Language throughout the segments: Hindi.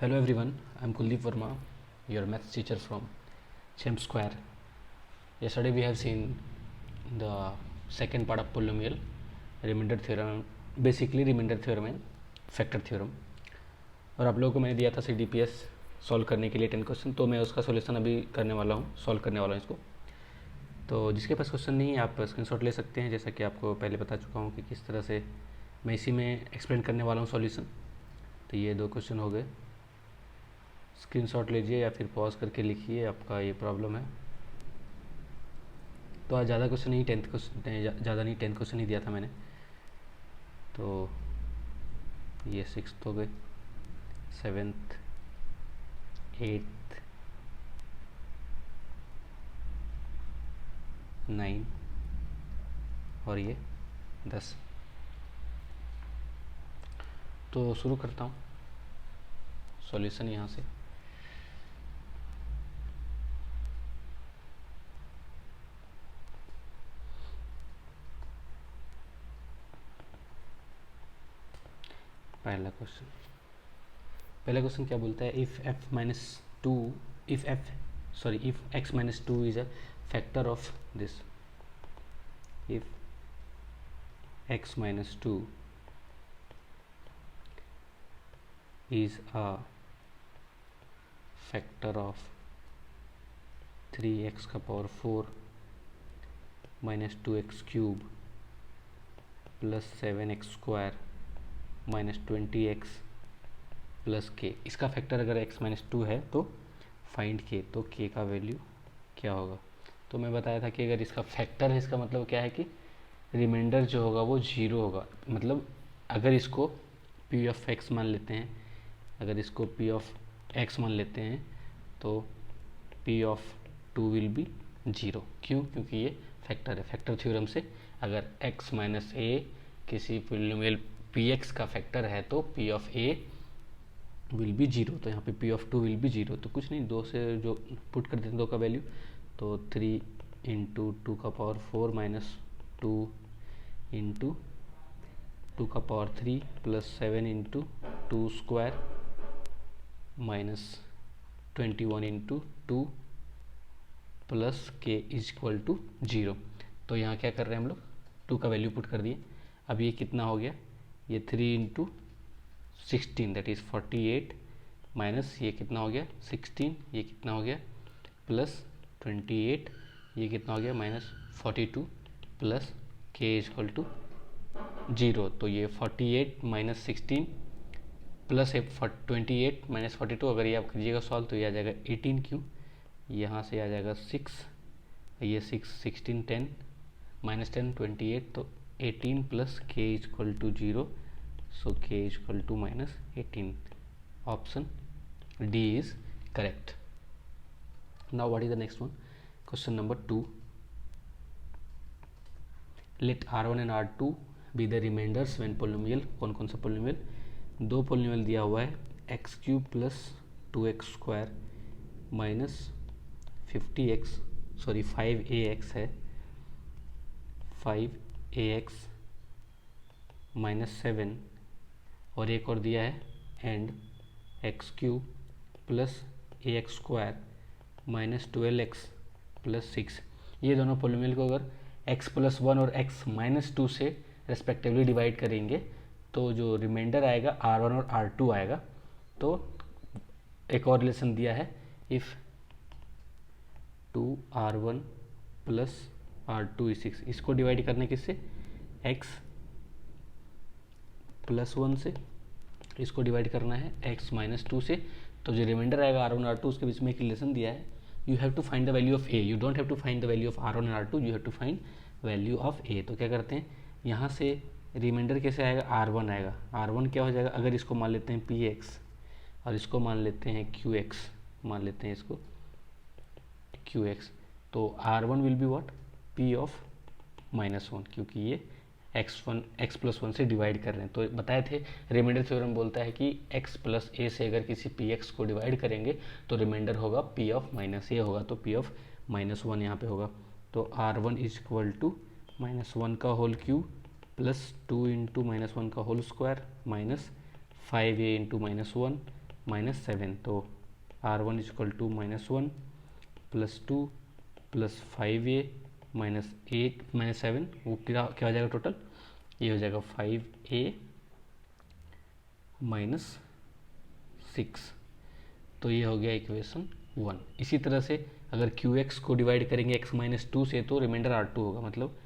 Hello everyone, I am Kuldeep Verma, your maths teacher from Chem Square. Yesterday we have seen the second part of polynomial, remainder theorem, basically remainder theorem and factor theorem. और आप लोगों को मैंने दिया था CDPS सॉल्व करने के लिए 10 क्वेश्चन, तो मैं उसका सॉल्यूशन अभी करने वाला हूँ, सॉल्व करने वाला हूँ इसको. तो जिसके पास क्वेश्चन नहीं है आप स्क्रीनशॉट ले सकते हैं, जैसा कि आपको पहले बता चुका हूँ कि किस तरह से मैं इसी में एक्सप्लेन करने वाला हूँ सॉल्यूशन. तो ये 2 क्वेश्चन हो गए. स्क्रीनशॉट लीजिए या फिर पॉज करके लिखिए, आपका ये प्रॉब्लम है. तो आज ज़्यादा क्वेश्चन नहीं, 10th क्वेश्चन ज़्यादा नहीं, 10 क्वेश्चन ही दिया था मैंने. तो ये 6th हो गए, 7th, 8th, 9 और ये 10. तो शुरू करता हूँ सॉल्यूशन यहाँ से. पहला क्वेश्चन क्या बोलता है? If x minus 2 is a factor of this. If x minus 2 is a factor of 3x का power 4 minus 2x cube plus 7x square minus 20x plus k. इसका फैक्टर अगर x माइनस 2 है तो फाइंड k. तो k का वैल्यू क्या होगा? तो मैं बताया था कि अगर इसका फैक्टर है, इसका मतलब क्या है कि रिमाइंडर जो होगा वो 0 होगा. मतलब अगर इसको p ऑफ x मान लेते हैं, तो p ऑफ 2 विल बी 0. क्यों? क्योंकि ये फैक्टर है. फैक्टर थ्योरम से अगर x माइनस a किसी पॉलिनोमियल px का फैक्टर है तो p of a will be 0. तो यहाँ पे p ऑफ 2 विल बी 0. तो कुछ नहीं, 2 से जो पुट कर देते हैं 2 का वैल्यू, तो 3 इंटू 2 का पावर 4 माइनस 2 इंटू 2 का power 3 plus 7 into 2 square minus 21 into 2 plus k is equal to 0. तो यहाँ क्या कर रहे हैं हम लोग? 2 का वैल्यू पुट कर दिए. अब ये कितना हो गया? ये 3 इंटू 16 दैट इज़ 48 माइनस ये कितना हो गया 16, ये कितना हो गया प्लस 28, ये कितना हो गया minus 42 plus k is equal to 0. तो ये 48 माइनस 16 प्लस 28 माइनस 42, अगर ये आप कीजिएगा सॉल्व तो ये आ जाएगा 18. क्यों? यहाँ से आ जाएगा 6, ये 6 16 10 माइनस 10 28, तो 18 plus k is equal to 0. So k is equal to minus 18. Option D is correct. Now what is the next one? Question number 2. Let R1 and R2 be the remainders when polynomial. कौन कौन सा polynomial? 2 polynomial दिया हुआ है, x cube plus 2x square minus 5ax है, 5ax minus 7 और एक और दिया है and x cube plus A x square minus 12x plus 6. ये दोनों पोलिनोमियल को अगर x प्लस 1 और x माइनस 2 से रेस्पेक्टिवली डिवाइड करेंगे तो जो रिमाइंडर आएगा R1 और R2 आएगा. तो एक और रिलेशन दिया है, if 2R1 plus R2 is 6. इसको डिवाइड करने किससे? x प्लस 1 से. इसको डिवाइड करना है x माइनस 2 से. तो जो रिमाइंडर आएगा R1 R2 उसके बीच में एक रिलेशन दिया है, you have to find the value of a. You don't have to find the value of R1 and R2, you have to find value of a. तो क्या करते हैं, यहाँ से रिमाइंडर कैसे आएगा? R1 आएगा. R1 क्या हो जाएगा? अगर इसको मान लेते हैं px और इसको मान लेते हैं qx, मान लेते हैं इसको qx, तो R1 will be what? p of minus 1, क्योंकि ये x प्लस 1 से डिवाइड कर रहे हैं. तो बताए थे रिमाइंडर थ्योरम बोलता है कि x प्लस a से अगर किसी px को डिवाइड करेंगे तो रिमाइंडर होगा p ऑफ माइनस a होगा. तो p ऑफ माइनस 1 यहाँ पे होगा. तो R1 is equal to minus 1 का whole cube plus 2 into minus 1 का whole square minus 5a into minus 1 -7, तो R1 equal to -1 plus 2 plus 5A -8 -7, वो क्या क्या हो जाएगा टोटल, ये हो जाएगा 5A -6। तो ये हो गया इक्वेशन 1। इसी तरह से अगर QX को डिवाइड करेंगे x-2 से तो रिमाइंडर R2 होगा, मतलब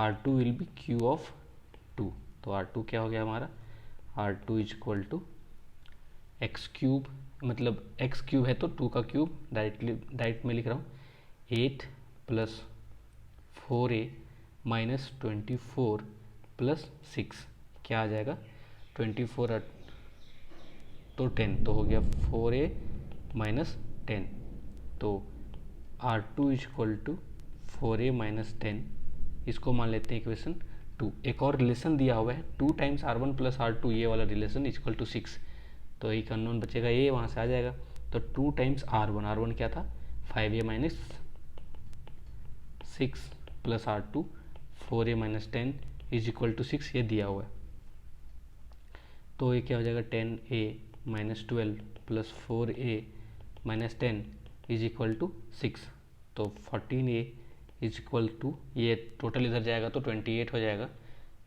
R2 will be Q of 2। तो R2 क्या हो गया हमारा, R2 equal to x cube, मतलब एक्स क्यूब है तो 2 का क्यूब, डायरेक्ट में लिख रहा हूँ 8 प्लस 4A -24 प्लस 6, क्या आ जाएगा 24 तो 10, तो हो गया 4A -10। तो R2 इक्वल टू 4A -10, इसको मान लेते हैं इक्वेशन 2। एक और रिलेशन दिया हुआ है 2 टाइम्स R1 प्लस R2, ये वाला रिलेशन इक्वल टू 6, तो एक अननोन बचेगा, ये वहाँ से आ जाएगा। तो 2 टाइम्स R1 क्या था 5A -6 plus R2 4A -10 is equal to 6, ये दिया हुआ है। तो ये क्या हो जाएगा 10A -12 plus 4A -10 is equal to 6, तो 14A इज इक्वल टू, ये टोटल इधर जाएगा तो 28 हो जाएगा,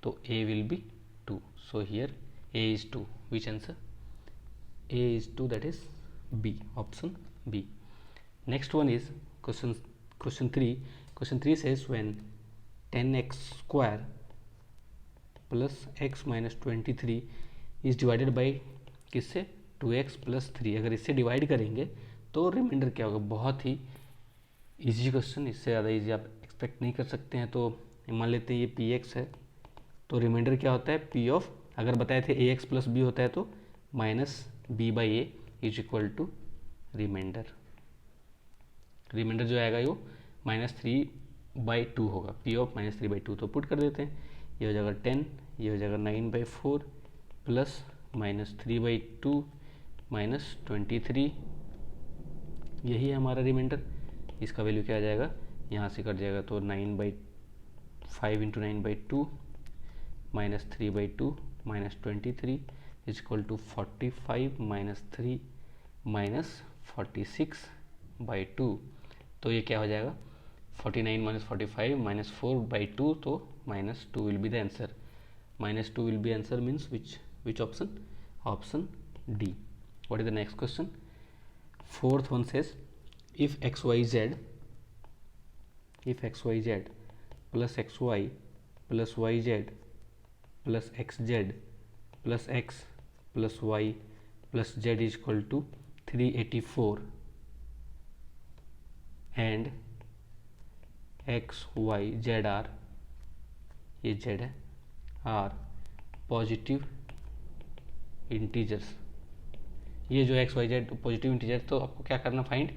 तो A will be 2। So here A is 2, which answer A is 2, that is B, option B. Next one is question 3. Question 3 says when 10x square plus x minus 23 is divided by किससे 2x plus 3, अगर इससे डिवाइड करेंगे तो रिमाइंडर क्या होगा। बहुत ही इजी क्वेश्चन, इससे ज़्यादा इजी आप एक्सपेक्ट नहीं कर सकते हैं। तो मान लेते हैं ये px है, तो रिमाइंडर क्या होता है p ऑफ, अगर बताए थे ax प्लस b होता है तो -b/a is equal to reminder. Reminder जो आएगा वो -3/2 होगा, p ऑफ -3/2, तो पुट कर देते हैं, ये हो जाएगा 10, ये हो जाएगा 9/4 प्लस -3/2 -23, यही है हमारा रिमाइंडर। इसका वैल्यू क्या आ जाएगा, यहाँ से कट जाएगा तो 9/5 इंटू 9/2 -3/2 -23 इज इक्वल टू 45 -3 -46/2। तो ये क्या हो जाएगा 49 - 45 -4/2, तो -2 will be the answer. -2 will be answer means which option? Option D. What is the next question? Fourth one says if xyz plus xy plus yz plus xz plus x plus y plus z is equal to 384 and x y z are, ये z है, आर पॉजिटिव इंटीजर्स। ये जो x y z positive integer, तो आपको क्या करना, find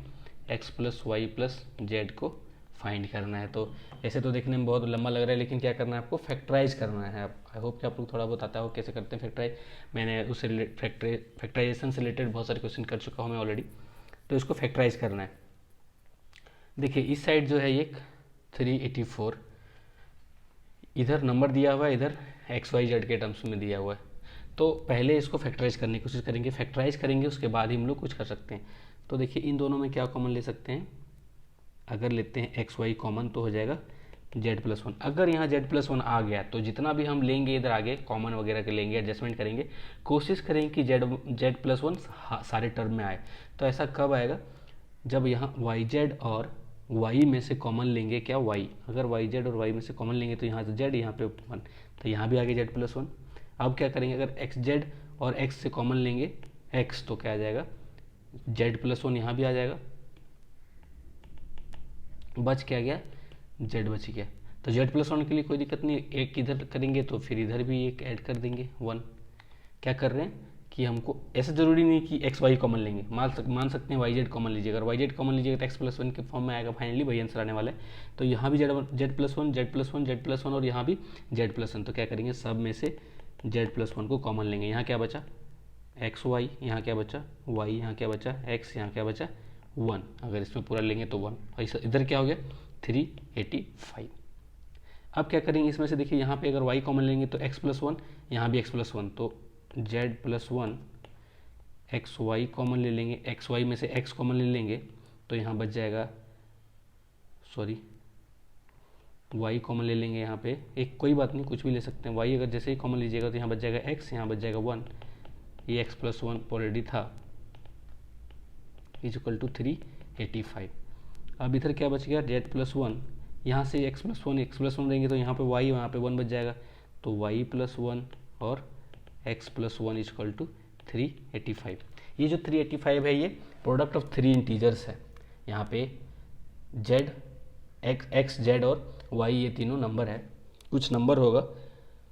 x plus Y plus z को फाइंड करना है। तो ऐसे तो देखने में बहुत लंबा लग रहा है, लेकिन क्या करना है आपको, फैक्टराइज करना है। आई होप कि आप लोग थोड़ा बहुत आता हो कैसे करते हैं फैक्टराइज। मैंने उससे फैक्टराइजेशन से रिलेटेड बहुत सारे क्वेश्चन कर चुका हूँ मैं ऑलरेडी। तो इसको फैक्टराइज करना है। देखिए इस साइड जो है एक 384, इधर नंबर दिया हुआ है, इधर एक्स वाई जेड के टर्म्स में दिया हुआ है। तो पहले इसको फैक्टराइज करने की कोशिश करेंगे, फैक्टराइज करेंगे उसके बाद ही हम लोग कुछ कर सकते हैं। तो देखिए इन दोनों में क्या कॉमन ले सकते हैं, अगर लेते हैं एक्स वाई कॉमन तो हो जाएगा z+1। अगर यहाँ z+1 आ गया तो जितना भी हम लेंगे इधर आगे कॉमन वगैरह के लेंगे, एडजस्टमेंट करेंगे, कोशिश करेंगे कि z+1 सारे टर्म में आए। तो ऐसा कब आएगा, जब यहाँ yz और y में से कॉमन लेंगे, क्या y, अगर yz और y में से कॉमन लेंगे तो यहाँ से z, यहाँ पे 1, तो यहाँ भी आ गया z+1। अब क्या करेंगे, अगर xz और x से कॉमन लेंगे x, तो क्या आ जाएगा z+1, यहाँ भी आ जाएगा, बच क्या गया z बच गया। तो z+1 के लिए कोई दिक्कत नहीं, एक इधर करेंगे तो फिर इधर भी एक ऐड कर देंगे 1। क्या कर रहे हैं कि हमको ऐसा ज़रूरी नहीं कि एक्स वाई कॉमन लेंगे, मान सकते हैं YZ कॉमन लीजिए। अगर YZ कॉमन लीजिएगा तो x+1 के फॉर्म में आएगा, फाइनली वही आंसर आने वाला है। तो यहाँ भी z+1 और यहाँ भी z+1, तो क्या करेंगे सब में से z+1 को कॉमन लेंगे। यहाँ क्या बचा एक्स वाई, यहाँ क्या बचा y, यहाँ क्या बचा x, यहाँ क्या बचा 1। अगर इसमें पूरा लेंगे तो 1, और इधर क्या हो गया 385। अब क्या करेंगे इसमें से, देखिए यहाँ पे अगर y कॉमन लेंगे तो x+1, यहाँ भी x+1, तो z+1 एक्स वाई कॉमन ले लेंगे, एक्स वाई में से एक्स कॉमन ले लेंगे तो यहाँ बच जाएगा, सॉरी वाई कॉमन ले लेंगे यहाँ पे, एक कोई बात नहीं कुछ भी ले सकते हैं, वाई अगर जैसे ही कॉमन लीजिएगा तो यहाँ बच जाएगा एक्स, यहाँ बच जाएगा 1, ये एक्स प्लस 1 ऑलरेडी था, इज इक्वल टू 385। अब इधर क्या बच गया, जेड प्लस 1, यहाँ से एक्स प्लस वन देंगे तो यहाँ पे वाई, वहाँ पे 1 बच जाएगा, तो वाई प्लस 1 और x plus 1 is equal to 385। ये जो 385 है ये प्रोडक्ट ऑफ 3 इंटीजर्स है, यहाँ पे जेड एक्स जेड और वाई ये तीनों नंबर है, कुछ नंबर होगा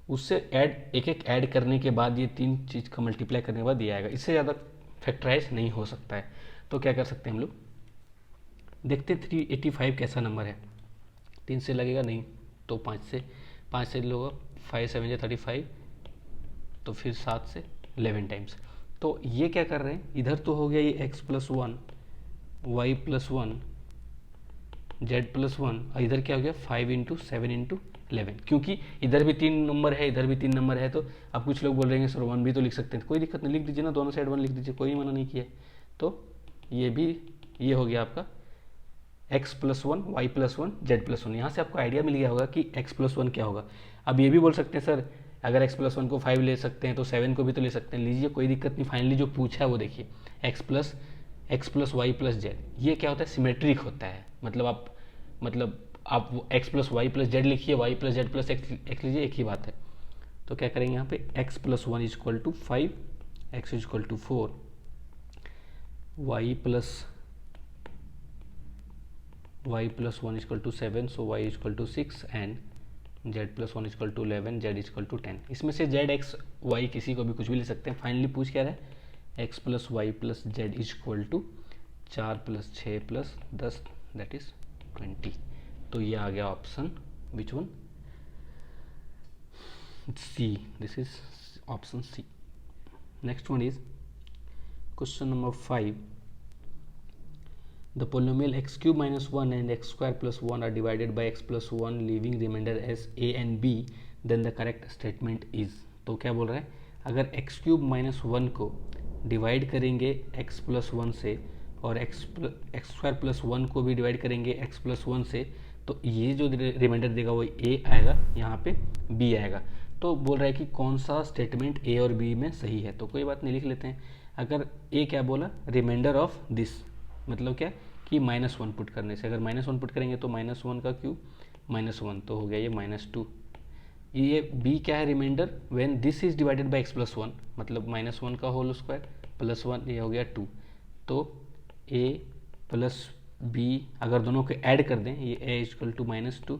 उससे एक एक ऐड करने के बाद ये 3 चीज़ का मल्टीप्लाई करने के बाद ये आएगा, इससे ज़्यादा फैक्टराइज नहीं हो सकता है। तो क्या कर सकते हैं हम लोग, देखते 385 कैसा नंबर है, 3 से लगेगा नहीं तो 5 से लोगा, 5 7 35, तो फिर 7 से 11 टाइम्स। तो ये क्या कर रहे हैं, इधर तो हो गया ये x plus 1 y plus 1 z plus 1, और इधर क्या हो गया 5 इंटू 7 इंटू 11, क्योंकि इधर भी 3 नंबर है इधर भी 3 नंबर है, तो अब कुछ लोग बोल रहे हैं सर 1 भी तो लिख सकते हैं, कोई दिक्कत नहीं, लिख दीजिए ना, दोनों साइड 1 लिख दीजिए, कोई मना नहीं किया। तो ये भी ये हो गया आपका x plus 1 y plus 1 z plus 1, यहाँ से आपको आइडिया मिल गया होगा कि x प्लस 1 क्या होगा। अब ये भी बोल सकते हैं सर अगर x प्लस 1 को 5 ले सकते हैं तो 7 को भी तो ले सकते हैं, लीजिए कोई दिक्कत नहीं। फाइनली जो पूछा है वो देखिए x plus Y plus z, ये क्या होता है सिमेट्रिक होता है, मतलब आप x plus Y plus Z लिखिए, Y plus Z plus X लीजिए, एक ही बात है। तो क्या करेंगे यहाँ पे x plus 1 is equal to 5, x is equal to 4, y plus 1 is equal to 7, so y is equal to 6 and z plus 1 is equal to 11, z is equal to 10। इसमें से z x y किसी को भी कुछ भी ले सकते हैं। फाइनली पूछ क्या रहा है, x plus Y plus z is equal to 4 plus 6 plus 10 that is 20। तो ये आ गया option which one, C, this is option C. Next one is question number 5, the polynomial x cube minus 1 and x square plus 1 are divided by x plus 1 leaving remainder as a and b, then the correct statement is। तो क्या बोल रहा है, अगर x क्यूब माइनस 1 को डिवाइड करेंगे x प्लस 1 से और x स्क्वायर प्लस 1 को भी डिवाइड करेंगे x प्लस 1 से, तो ये जो रिमाइंडर देगा वो a आएगा, यहाँ पे b आएगा। तो बोल रहा है कि कौन सा स्टेटमेंट a और b में सही है, तो कोई बात नहीं लिख लेते हैं। अगर a क्या बोला, रिमाइंडर ऑफ दिस, मतलब क्या कि -1 पुट करने से, अगर -1 पुट करेंगे तो -1 का क्यूब -1 तो हो गया ये -2। ये b क्या है, reminder when this is divided by x plus 1, मतलब -1 का होल स्क्वायर प्लस 1, ये हो गया 2। तो a प्लस b अगर दोनों को ऐड कर दें, ये a इक्वल टू -2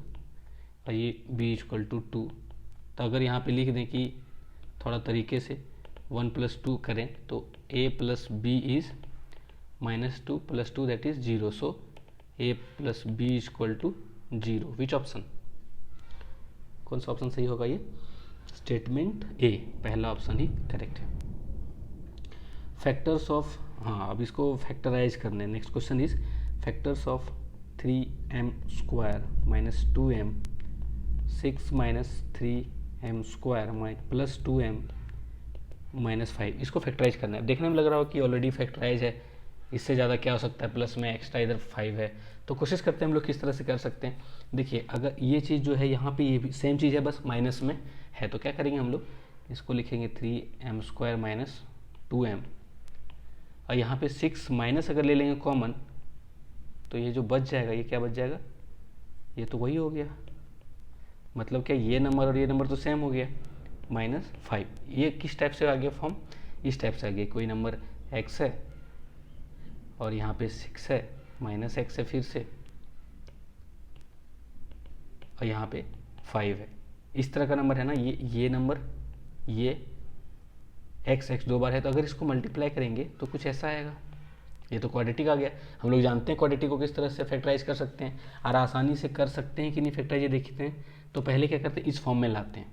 और ये b इक्वल टू 2, तो अगर यहाँ पे लिख दें कि थोड़ा तरीके से 1 + 2 करें तो a plus b is -2 + 2 that is 0, so a plus b equal to 0। Which option, कौन सा ऑप्शन सही होगा, ये स्टेटमेंट ए, पहला ऑप्शन ही करेक्ट है। फैक्टर्स ऑफ, हाँ अब इसको फैक्टराइज करने, next question is factors of 3m square minus 2m 6 minus 3m square plus 2m minus 5, इसको फैक्टराइज करना है। देखने में लग रहा हो कि ऑलरेडी फैक्टराइज है, इससे ज़्यादा क्या हो सकता है, प्लस में एक्स्ट्रा इधर 5 है, तो कोशिश करते हैं हम लोग किस तरह से कर सकते हैं। देखिए अगर ये चीज़ जो है यहाँ पे ये भी सेम चीज़ है बस माइनस में है, तो क्या करेंगे हम लोग, इसको लिखेंगे 3m स्क्वायर माइनस 2m, और यहाँ पे 6 माइनस अगर ले लेंगे कॉमन तो ये जो बच जाएगा ये क्या बच जाएगा, ये तो वही हो गया, मतलब क्या ये नंबर और ये नंबर तो सेम हो गया, -5। ये किस टाइप से आ गया फॉर्म, इस टाइप से आ गया, कोई नंबर x है और यहाँ पे 6 है, -x है फिर से, और यहाँ पे 5 है, इस तरह का नंबर है ना, ये नंबर, ये x दो बार है, तो अगर इसको मल्टीप्लाई करेंगे तो कुछ ऐसा आएगा, ये तो क्वाड्रेटिक आ गया। हम लोग जानते हैं क्वाड्रेटिक को किस तरह से फैक्टराइज कर सकते हैं, और आसानी से कर सकते हैं कि नहीं फैक्टराइज, ये देखते हैं। तो पहले क्या करते हैं, इस फॉर्म में लाते हैं,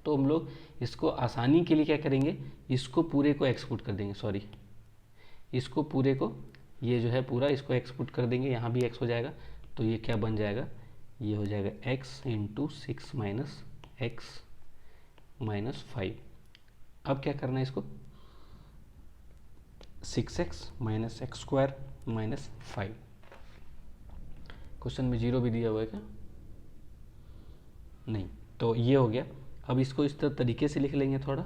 तो हम लोग इसको आसानी के लिए क्या करेंगे, इसको पूरे को एक्सपोर्ट कर देंगे, सॉरी इसको पूरे को, ये जो है पूरा इसको एक्सपोर्ट कर देंगे, यहाँ भी x हो जाएगा, तो ये क्या बन जाएगा, ये हो जाएगा x into 6 minus x minus 5। अब क्या करना है इसको, 6x minus x square minus 5। Question में 0 भी दिया हुआ है क्या? नहीं। तो ये हो गया। अब इसको इस तरीके से लिख लेंगे थोड़ा।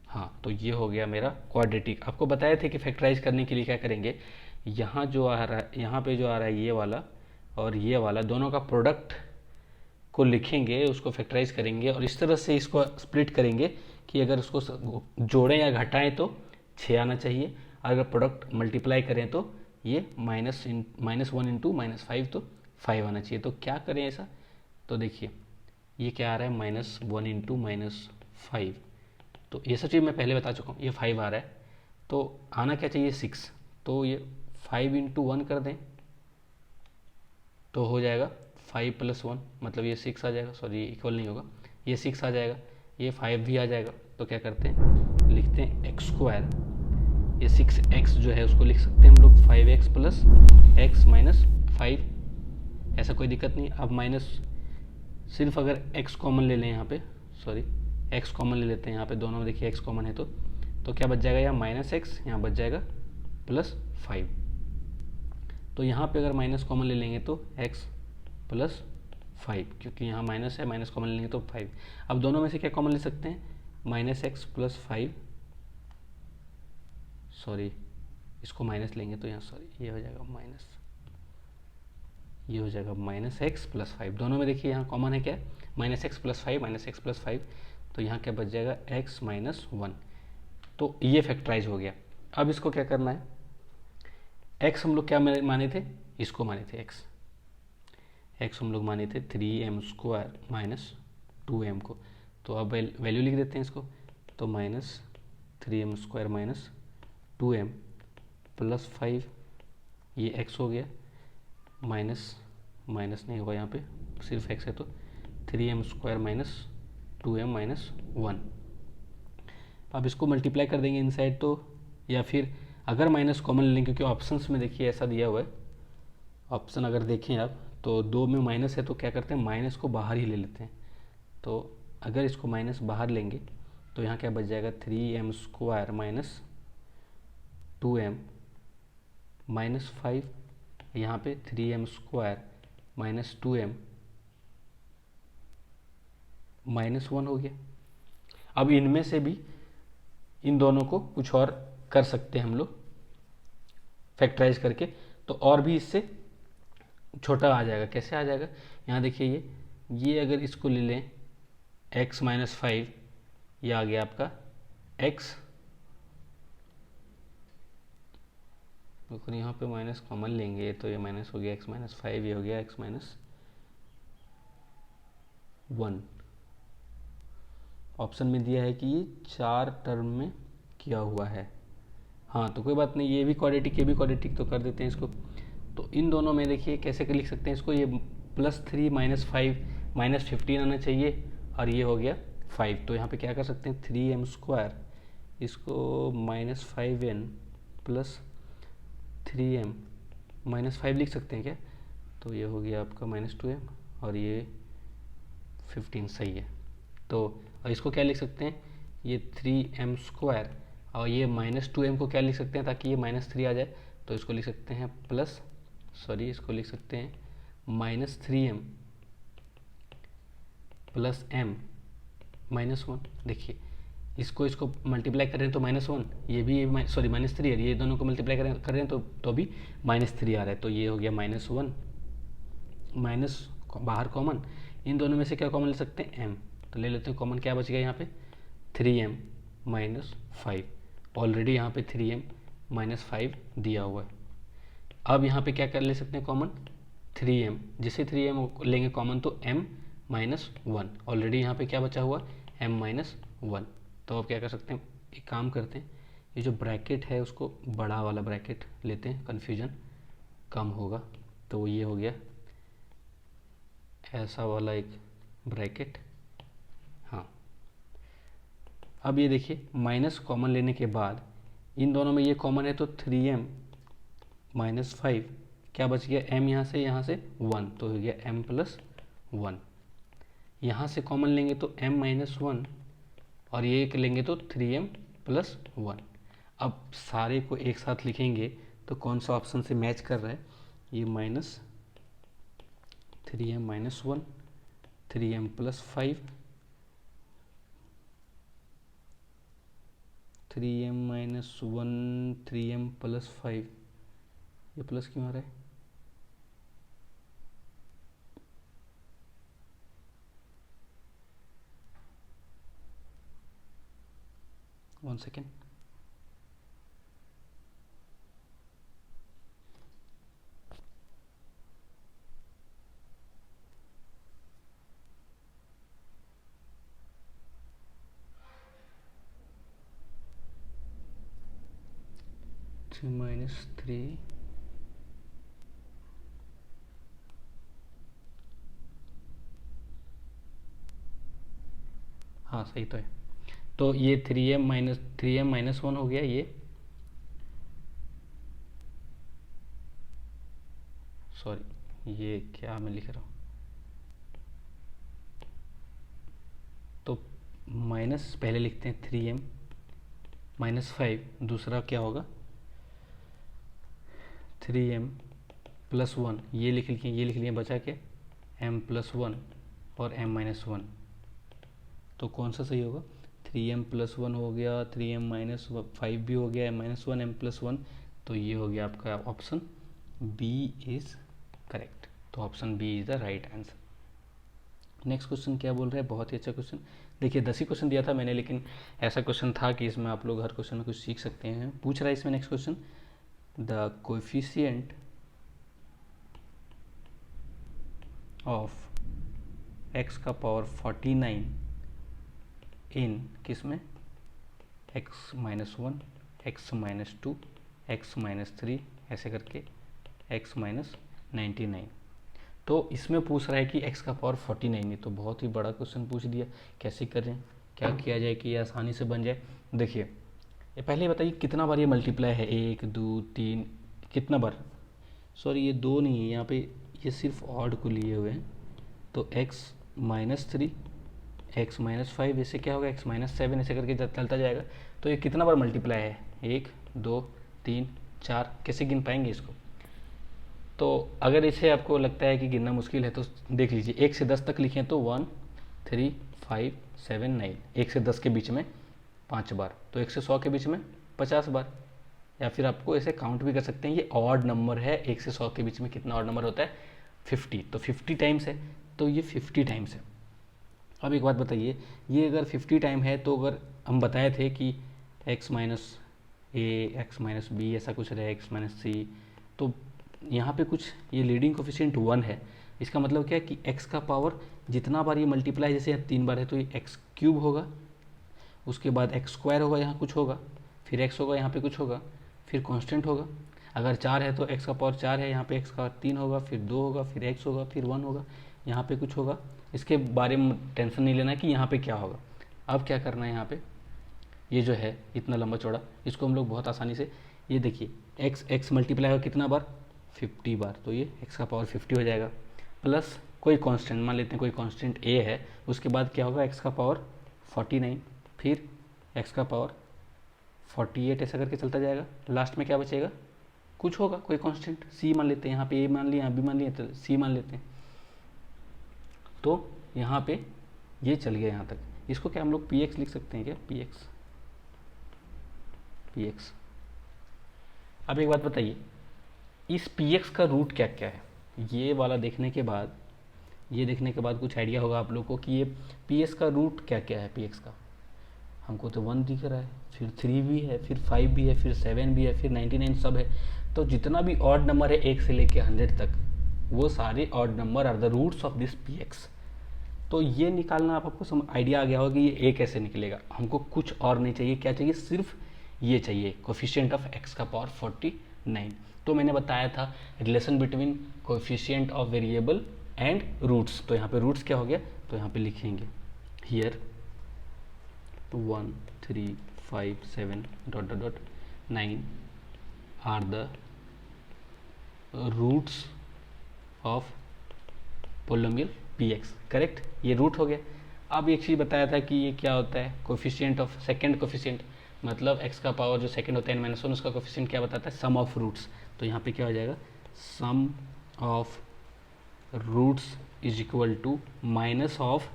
हाँ, तो ये हो गया मेरा क्वाड्रेटिक। आपको बताए थे कि फैक्टराइज करने के लिए क्या करेंगे, यहाँ जो आ रहा है, यहाँ पे जो आ रहा है ये वाला और ये वाला, दोनों का प्रोडक्ट को लिखेंगे, उसको फैक्टराइज करेंगे और इस तरह से इसको स्प्लिट करेंगे कि अगर उसको जोड़ें या घटाएं तो 6 आना चाहिए, अगर प्रोडक्ट मल्टीप्लाई करें तो ये -1 इंटू -5 तो 5 आना चाहिए। तो क्या करें ऐसा, तो देखिए ये क्या आ रहा है, -1 इंटू -5, तो ये सब चीज़ मैं पहले बता चुका हूँ। ये 5 आ रहा है तो आना क्या चाहिए 6, तो ये 5 इंटू 1 कर दें तो हो जाएगा 5 + 1, मतलब ये 6 आ जाएगा। सॉरी, इक्वल नहीं होगा, ये 6 आ जाएगा, ये 5 भी आ जाएगा। तो क्या करते हैं, लिखते हैं एक्स स्क्वायर, ये 6x जो है उसको लिख सकते हैं हम लोग 5x + x माइनस 5, ऐसा कोई दिक्कत नहीं। अब माइनस सिर्फ अगर x कॉमन ले लें यहाँ पे, सॉरी x कॉमन ले लेते हैं यहाँ पे, दोनों में देखिए x कॉमन है तो क्या बच जाएगा, यहाँ -x, यहाँ बच जाएगा +5। तो यहाँ पे अगर माइनस कॉमन ले लेंगे तो x + 5, क्योंकि यहाँ माइनस है, माइनस कॉमन लेंगे तो 5। अब दोनों में से क्या कॉमन ले सकते हैं, -x + 5, सॉरी इसको माइनस लेंगे तो यहाँ सॉरी ये हो जाएगा माइनस, ये हो जाएगा -x + 5। दोनों में देखिए यहाँ कॉमन है क्या, -x + 5, -x + 5, तो यहाँ क्या बच जाएगा x - 1। तो ये फैक्टराइज हो गया। अब इसको क्या करना है, x हम लोग क्या माने थे, इसको माने थे x हम लोग माने थे 3m² - 2m को। तो अब वैल्यू लिख देते हैं इसको, तो -3m² - 2m + 5, ये x हो गया, माइनस नहीं होगा यहाँ पे, सिर्फ x है तो 3m² - 2m - 1। अब इसको मल्टीप्लाई कर देंगे इनसाइड तो, या फिर अगर माइनस कॉमन लेंगे, क्योंकि ऑप्शंस में देखिए ऐसा दिया हुआ है, ऑप्शन अगर देखें आप तो 2 में माइनस है तो क्या करते हैं, माइनस को बाहर ही ले लेते हैं। तो अगर इसको माइनस बाहर लेंगे तो यहाँ क्या बच जाएगा, 3m² - 2m - 5, यहाँ पे 3m² - 2m -1 हो गया। अब इनमें से भी इन दोनों को कुछ और कर सकते हैं हम लोग फैक्टराइज करके, तो और भी इससे छोटा आ जाएगा। कैसे आ जाएगा, यहाँ देखिए ये अगर इसको ले लें x - 5, ये आ गया आपका x, यहाँ पे माइनस कॉमन लेंगे तो ये माइनस हो गया x - 5, ये हो गया x - 1। ऑप्शन में दिया है कि ये 4 टर्म में किया हुआ है। हाँ तो कोई बात नहीं, ये भी क्वाड्रेटिक, ये भी क्वाड्रेटिक, तो कर देते हैं इसको। तो इन दोनों में देखिए कैसे लिख सकते हैं इसको, ये +3 - 5 -15 आना चाहिए, और ये हो गया 5। तो यहाँ पे क्या कर सकते हैं, 3m², इसको -5n + 3m - 5 लिख सकते हैं क्या, तो ये हो गया आपका -2m, और ये 15 सही है। तो और इसको क्या लिख सकते हैं, ये 3m² और ये -2m को क्या लिख सकते हैं ताकि ये -3 आ जाए, तो इसको लिख सकते हैं इसको लिख सकते हैं -3m + m -1। देखिए इसको मल्टीप्लाई करें तो -1, ये भी -3 है, ये दोनों को मल्टीप्लाई करें तो भी -3 आ रहा है। तो ये हो गया -1, माइनस बाहर कॉमन, इन दोनों में से क्या कॉमन ले सकते हैं, m, तो ले लेते हैं कॉमन, क्या बच गया यहाँ पे 3m - 5, ऑलरेडी यहाँ पे 3m - 5 दिया हुआ है। अब यहाँ पे क्या कर ले सकते हैं कॉमन, 3m, जिसे 3m लेंगे कॉमन तो m - 1, ऑलरेडी यहाँ पे क्या बचा हुआ m - 1। तो अब क्या कर सकते हैं, एक काम करते हैं, ये जो ब्रैकेट है उसको बड़ा वाला ब्रैकेट लेते हैं, कन्फ्यूजन कम होगा। तो ये हो गया ऐसा वाला एक ब्रैकेट। हाँ अब ये देखिए माइनस कॉमन लेने के बाद इन दोनों में ये कॉमन है तो 3m - 5, क्या बच गया m, यहाँ से 1, तो हो गया m + 1। यहाँ से कॉमन लेंगे तो m - 1, और ये एक लेंगे तो 3m + 1। अब सारे को एक साथ लिखेंगे तो कौन सा ऑप्शन से मैच कर रहा है, ये -3m-1 3m+5 3m-1 3m+5, ये प्लस क्यों आ रहा है? वन सेकेंड, -3 हाँ सही तो है। तो ये 3m-1 हो गया, ये सॉरी ये क्या मैं लिख रहा हूँ, तो माइनस पहले लिखते हैं 3m-5, दूसरा क्या होगा 3m+1, ये लिख लिए बचा के m+1 और m-1, तो कौन सा सही होगा, 3m+1 हो गया, 3m-5 भी हो गया, m-1 m+1, तो ये हो गया आपका ऑप्शन बी इज करेक्ट। तो option B is the right answer. Next question क्या बोल रहे हैं, बहुत ही अच्छा क्वेश्चन। देखिए 10 ही क्वेश्चन दिया था मैंने, लेकिन ऐसा क्वेश्चन था कि इसमें आप लोग हर क्वेश्चन में कुछ सीख सकते हैं। पूछ रहा है इसमें next question, the coefficient of x⁴ इन किसमें, x-1 x-2 x-3 ऐसे करके x-99। तो इसमें पूछ रहा है कि x⁴ है, तो बहुत ही बड़ा क्वेश्चन पूछ दिया। कैसे करें, क्या किया जाए कि ये आसानी से बन जाए। देखिए ये पहले बताइए कितना बार ये मल्टीप्लाई है, 1 2 3 कितना बार, सॉरी ये 2 नहीं है यहाँ पे, ये सिर्फ ऑड को लिए हुए हैं। तो x-3 x-5 ऐसे क्या होगा, x-7 ऐसे करके चलता जाएगा। तो ये कितना बार मल्टीप्लाई है, 1 2 3 4, कैसे गिन पाएंगे इसको। तो अगर इसे आपको लगता है कि गिनना मुश्किल है तो देख लीजिए, 1 से 10 तक लिखें तो 1 3 5 7 9, 1 से 10 के बीच में 5 बार, तो 1 से 100 के बीच में 50 बार। या फिर आपको ऐसे काउंट भी कर सकते हैं, ये ऑड नंबर है, 1 से 100 के बीच में कितना ऑड नंबर होता है 50, तो 50 टाइम्स है, तो ये 50 टाइम्स है। अब एक बात बताइए, ये अगर 50 टाइम है तो अगर हम बताए थे कि x-a x-b ऐसा कुछ रहे, x-c, तो यहाँ पे कुछ ये लीडिंग कोफिशिएंट 1 है, इसका मतलब क्या है कि x का पावर जितना बार ये मल्टीप्लाई, जैसे यहाँ 3 बार है तो ये x³ होगा, उसके बाद x² होगा, यहाँ कुछ होगा, फिर x होगा, यहाँ पे कुछ होगा, फिर कांस्टेंट होगा। अगर 4 है तो x का पावर 4 है, यहाँ पे x का 3 होगा, फिर 2 होगा, फिर x होगा, फिर 1 होगा, यहाँ पे कुछ होगा। इसके बारे में टेंशन नहीं लेना कि यहाँ पे क्या होगा। अब क्या करना है, यहाँ पे ये जो है इतना लंबा चौड़ा, इसको हम लोग बहुत आसानी से, ये देखिए x मल्टीप्लाई होगा कितना बार 50 बार, तो ये x का पावर 50 हो जाएगा, प्लस कोई कांस्टेंट मान लेते हैं, कोई कांस्टेंट a है, उसके बाद क्या होगा x का पावर 49, फिर x का पावर 48 ऐसा करके चलता जाएगा। लास्ट में क्या बचेगा, कुछ होगा कोई कांस्टेंट, c मान लेते हैं, यहाँ पे a मान लिया, यहाँ b मान लिया, तो c मान लेते हैं। तो यहाँ पे ये चल गया यहाँ तक, इसको क्या हम लोग px लिख सकते हैं क्या, px। अब एक बात बताइए, इस px का रूट क्या क्या है, ये वाला देखने के बाद, ये देखने के बाद कुछ आइडिया होगा आप लोग को कि ये px का रूट क्या क्या है। px का हमको तो 1 दिख रहा है, फिर 3 भी है, फिर 5 भी है, फिर 7 भी है, फिर 99 सब है। तो जितना भी ऑड नंबर है 1 से लेके 100 तक, वो सारे odd number are the roots of this px। तो ये निकालना आपको आइडिया आ गया होगा कि ये ए कैसे निकलेगा। हमको कुछ और नहीं चाहिए, क्या चाहिए, सिर्फ ये चाहिए, कोफिशिएंट ऑफ x⁴ तो मैंने बताया था relation between coefficient of variable and roots. तो यहाँ पे रूट्स क्या हो गया, तो यहाँ पे लिखेंगे here 1 3 5 7 ... 9 are the roots of polynomial px, correct, ये रूट हो गया। अब एक चीज़ बताया था कि ये क्या होता है, कोफिशिएंट ऑफ सेकेंड कोफिशिएंट, मतलब x का पावर जो सेकंड होता है n-1 उसका कोफिशिएंट क्या बताता है, सम ऑफ रूट्स। तो यहाँ पे क्या हो जाएगा, sum of roots is equal to minus of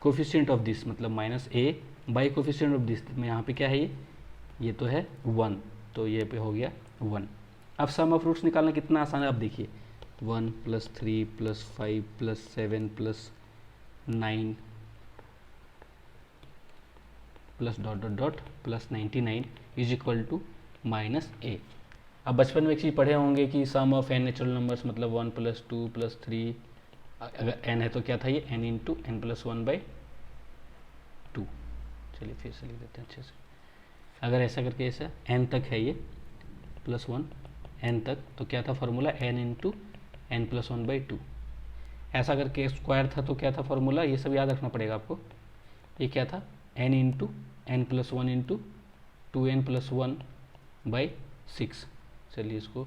coefficient of this, मतलब minus a by coefficient of this में यहाँ पे क्या है, ये तो है 1, तो ये पे हो गया 1। अब सम ऑफ रूट्स निकालना कितना आसान है, आप देखिए 1 + 3 + 5 + 7 + 9 plus dot dot dot plus 99 is equal to -a। अब बचपन में एक चीज़ पढ़े होंगे कि sum of n natural numbers मतलब 1 + 2 + 3, अगर n है तो क्या था ये n × n+1/2। चलिए फिर से लिख देते हैं अच्छे से। अगर ऐसा करके ऐसा n तक है ये +1 n तक, तो क्या था फॉर्मूला, n × n+1/2। ऐसा करके स्क्वायर था तो क्या था फॉर्मूला, ये सब याद रखना पड़ेगा आपको। ये क्या था, n × n+1 × 2n + 1/6। चलिए इसको